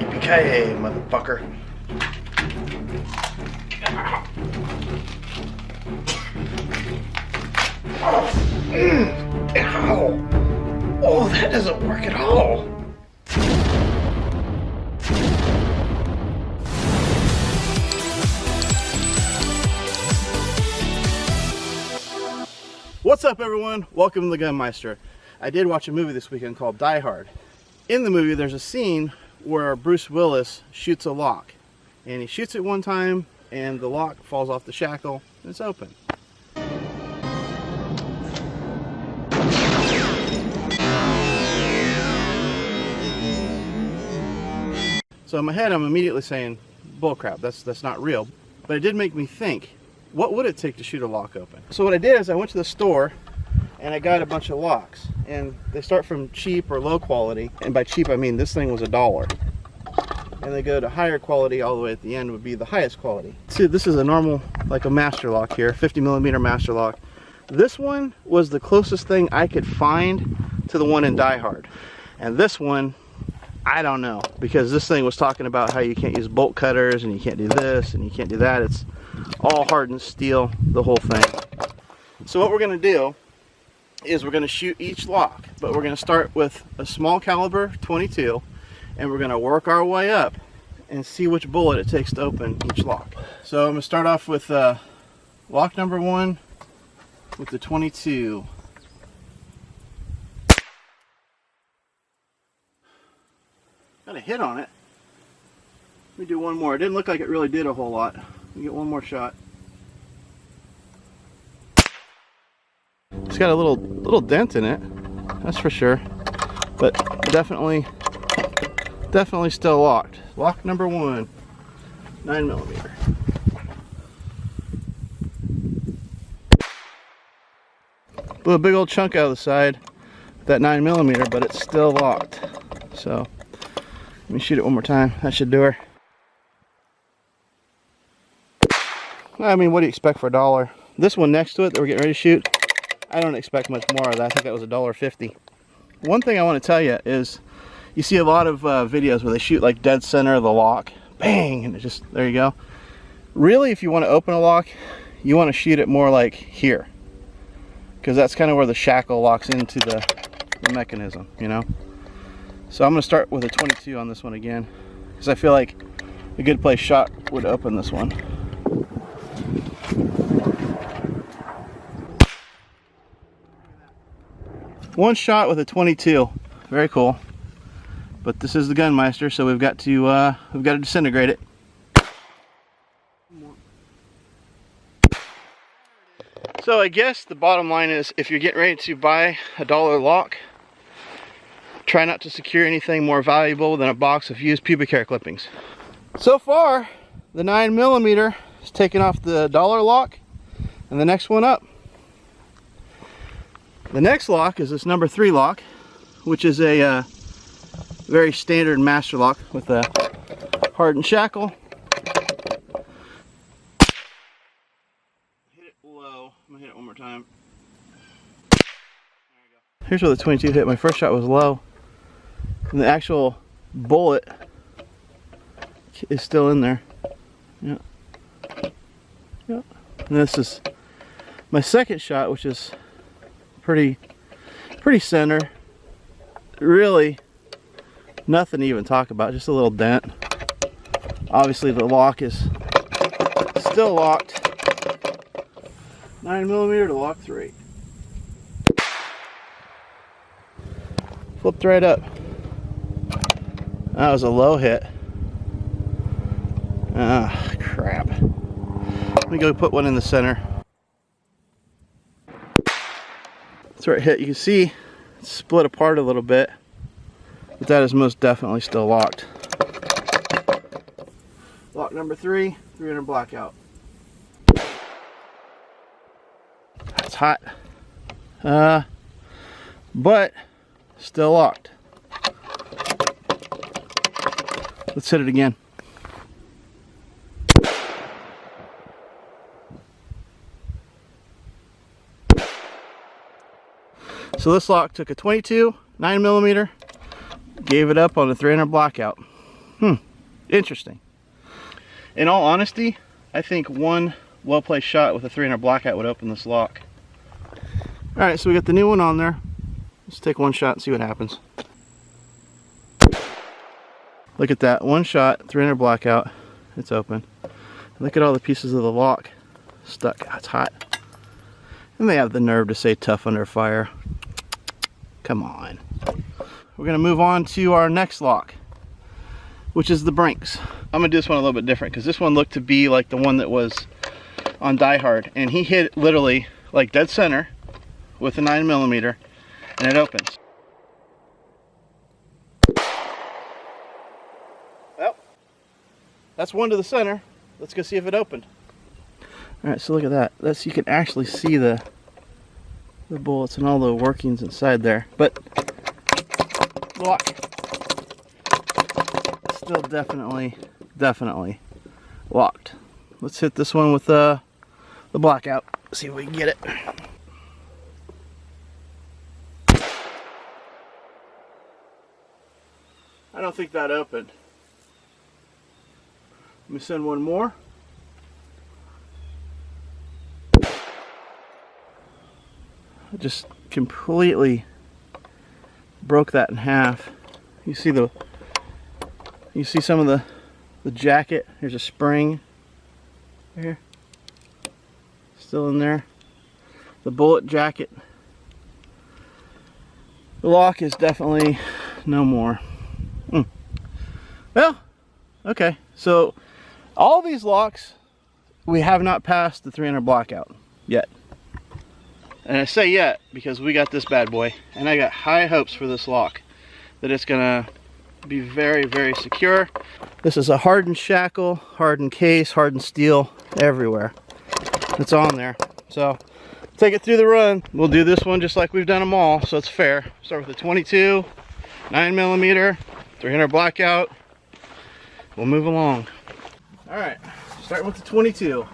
Yippee-ki-yay, motherfucker. Ow! Oh, that doesn't work at all. What's up, everyone? Welcome to the Gunmeister. I did watch a movie this weekend called Die Hard. In the movie, there's a scene where Bruce Willis shoots a lock. And he shoots it one time, and the lock falls off the shackle, and it's open. So in my head, I'm immediately saying, bullcrap, that's not real. But it did make me think, what would it take to shoot a lock open? So what I did is I went to the store and I got a bunch of locks. And they start from cheap or low quality. And by cheap, I mean this thing was $1. And they go to higher quality all the way at the end would be the highest quality. See, this is a normal, like a master lock here, 50mm master lock. This one was the closest thing I could find to the one in Die Hard. And this one, I don't know, because this thing was talking about how you can't use bolt cutters and you can't do this and you can't do that. It's all hardened steel, the whole thing. So what we're going to do is we're going to shoot each lock, but we're going to start with a small caliber 22 and we're going to work our way up and see which bullet it takes to open each lock. So I'm going to start off with lock number 1 with the 22. Got a hit on it. Let me do one more. It didn't look like it really did a whole lot. Let me get one more shot. It's got a little dent in it, that's for sure. But definitely still locked. Lock number 1, 9mm. Blew a big old chunk out of the side with that 9mm, but it's still locked. So let me shoot it one more time. That should do her. I mean, what do you expect for $1? This one next to it that we're getting ready to shoot, I don't expect much more of that. I think that was $1.50. One thing I want to tell you is, you see a lot of videos where they shoot like dead center of the lock, bang, and it just, there you go. Really, if you want to open a lock, you want to shoot it more like here, because that's kind of where the shackle locks into the mechanism, you know. So I'm going to start with a 22 on this one again, because I feel like a good place shot would open this one. One shot with a 22, very cool. But this is the Gunmeister, so we've got to disintegrate it. So I guess the bottom line is, if you're getting ready to buy a $1 lock, try not to secure anything more valuable than a box of used pubic hair clippings. So far, the 9mm is taking off the $1 lock, and the next one up. The next lock is this number 3 lock, which is a very standard master lock with a hardened shackle. Hit it low. I'm gonna hit it one more time. There we go. Here's where the 22 hit. My first shot was low, and the actual bullet is still in there. Yeah. Yeah. And this is my second shot, which is pretty center. Really nothing to even talk about, just a little dent. Obviously the lock is still locked. 9mm to lock 3. Flipped right up. That was a low hit. Ah, crap. Let me go put one in the center. That's where it hit. You can see it's split apart a little bit, but that is most definitely still locked. Lock number 3, 300 blackout. That's hot, but still locked. Let's hit it again. So this lock took a 22, 9mm, gave it up on a 300 blackout. Interesting. In all honesty, I think one well-placed shot with a 300 blackout would open this lock. All right, so we got the new one on there. Let's take one shot and see what happens. Look at that, one shot, 300 blackout, it's open. Look at all the pieces of the lock stuck. Oh, it's hot. And they have the nerve to say tough under fire. Come on. We're gonna move on to our next lock, which is the Brinks. I'm gonna do this one a little bit different because this one looked to be like the one that was on Die Hard, and he hit literally like dead center with a 9mm, and it opens. Well, that's one to the center. Let's go see if it opened. All right, so look at that. That's, you can actually see the bullets and all the workings inside there, but lock still definitely locked. Let's hit this one with the blackout. See if we can get it. I don't think that opened. Let me send one more. I just completely broke that in half. You see some of the jacket. Here's a spring here, still in there. The bullet jacket. The lock is definitely no more. Well, okay, so all these locks, we have not passed the 300 blackout yet. And I say yet because we got this bad boy, and I got high hopes for this lock, that it's gonna be very, very secure. This is a hardened shackle, hardened case, hardened steel everywhere. It's on there. So take it through the run. We'll do this one just like we've done them all, so it's fair. Start with a 22, 9mm, 300 blackout. We'll move along. All right, starting with the 22.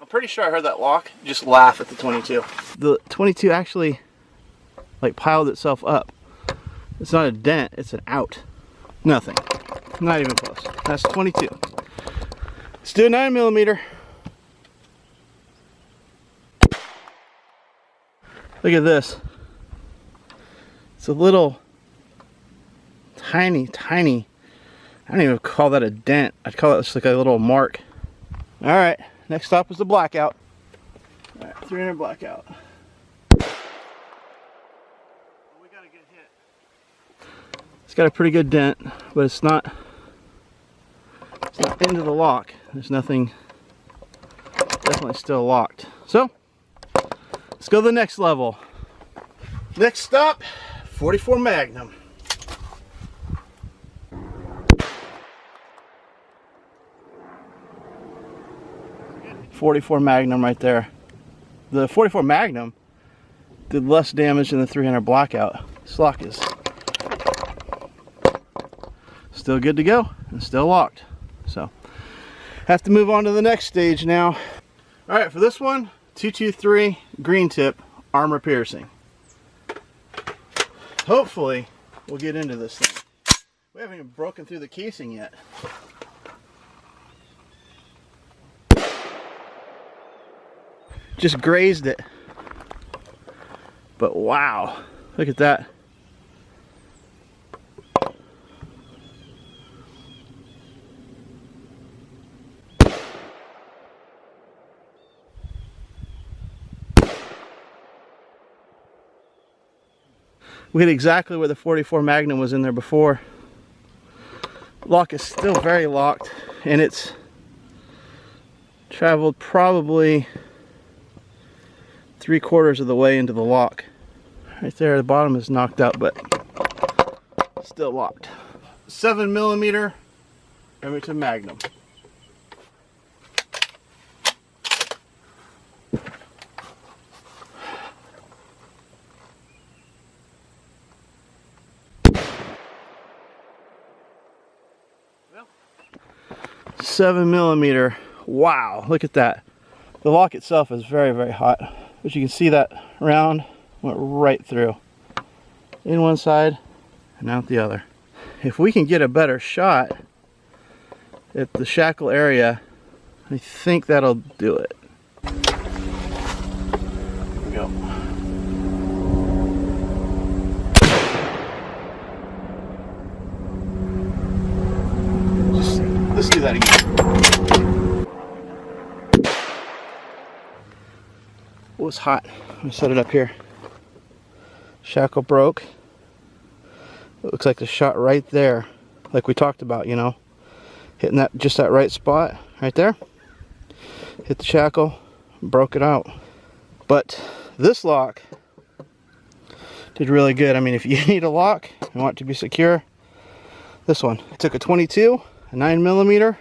I'm pretty sure I heard that lock just laugh at the 22. The 22 actually like piled itself up. It's not a dent, it's an out. Nothing. Not even close. That's 22. Let's do a 9mm. Look at this. It's a little tiny, I don't even call that a dent. I'd call it just like a little mark. All right, next stop is the blackout. All right, 300 blackout. We got a good hit. It's got a pretty good dent, but it's not into the lock. There's nothing, definitely still locked. So, let's go to the next level. Next stop, 44 Magnum. .44 Magnum right there. The 44 Magnum did less damage than the 300 blackout. This lock is still good to go and still locked. So, have to move on to the next stage now. All right, for this one, 223 green tip armor piercing. Hopefully, we'll get into this thing. We haven't even broken through the casing yet. Just grazed it. But wow, look at that. We hit exactly where the 44 Magnum was in there before. Lock is still very locked, and it's traveled probably 3/4 of the way into the lock. Right there, the bottom is knocked out, but still locked. 7mm Remington Magnum. Well, 7mm. Wow, look at that. The lock itself is very, very hot. But you can see that round Went right through. In one side and out the other. If we can get a better shot at the shackle area, I think that'll do it. Here we go. Let's do that again. Oh, it's hot. I'm gonna set it up here. Shackle broke. It looks like the shot right there, like we talked about, you know, hitting that just that right spot right there. Hit the shackle, broke it out. But this lock did really good. I mean, if you need a lock and want it to be secure, this one. I took a 22, a 9mm,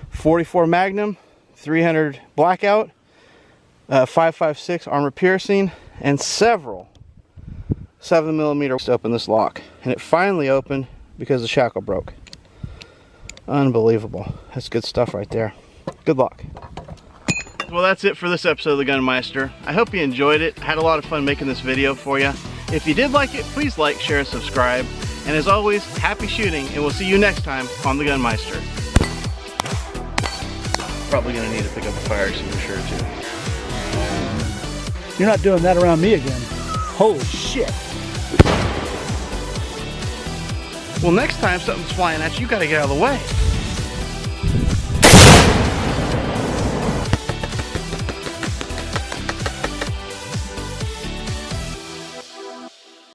44 Magnum, 300 blackout, 5.56 armor piercing, and several 7mm to open this lock, and it finally opened because the shackle broke. Unbelievable. That's good stuff right there. Good luck. Well, that's it for this episode of the Gunmeister. I hope you enjoyed it. I had a lot of fun making this video for you. If you did like it, please like, share, and subscribe. And as always, happy shooting, and we'll see you next time on the Gunmeister. Probably gonna need to pick up a fire extinguisher too. You're not doing that around me again. Holy shit. Well, next time something's flying at you, you gotta get out of the way.